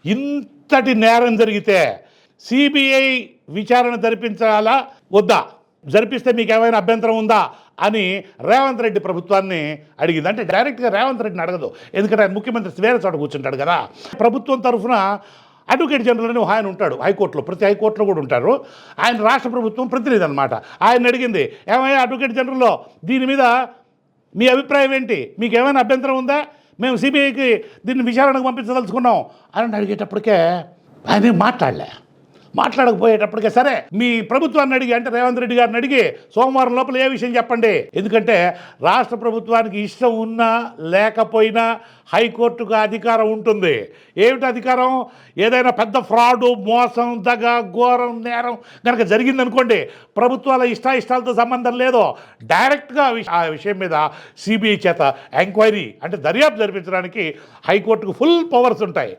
ఇంతటి నేరం జరిగితే సిబిఐ విచారణ జరిపించాలా వద్దా, జరిపిస్తే మీకు ఏమైనా అభ్యంతరం ఉందా అని రేవంత్ రెడ్డి ప్రభుత్వాన్ని అడిగింది. అంటే డైరెక్ట్గా రేవంత్ రెడ్డిని అడగదు, ఎందుకంటే ఆయన ముఖ్యమంత్రి వేరే చోట కూర్చుంటాడు కదా. ప్రభుత్వం తరఫున అడ్వకేట్ జనరల్ అని ఆయన ఉంటాడు హైకోర్టులో, ప్రతి హైకోర్టులో కూడా ఉంటారు. ఆయన రాష్ట్ర ప్రభుత్వం ప్రతినిధి అనమాట. ఆయన అడిగింది, ఏమయ్యా అడ్వకేట్ జనరల్లో దీని మీద మీ అభిప్రాయం ఏంటి, మీకు ఏమైనా అభ్యంతరం ఉందా, మేము సిబిఐకి దీన్ని విచారణకు పంపించదలుచుకున్నాం అని అడిగేటప్పటికే ఆయన మాట్లాడకపోయేటప్పటికే సరే మీ ప్రభుత్వాన్ని అడిగి, అంటే రేవంత్ రెడ్డి గారిని అడిగి సోమవారం లోపల ఏ విషయం చెప్పండి. ఎందుకంటే రాష్ట్ర ప్రభుత్వానికి ఇష్టం ఉన్నా లేకపోయినా హైకోర్టుకు అధికారం ఉంటుంది. ఏమిటి అధికారం? ఏదైనా పెద్ద ఫ్రాడు, మోసం, దగ, ఘోరం, నేరం కనుక జరిగిందనుకోండి, ప్రభుత్వాల ఇష్టాలతో సంబంధం లేదు, డైరెక్ట్గా ఆ విషయం మీద సిబిఐ చేత ఎంక్వైరీ అంటే దర్యాప్తు జరిపించడానికి హైకోర్టుకు ఫుల్ పవర్స్ ఉంటాయి.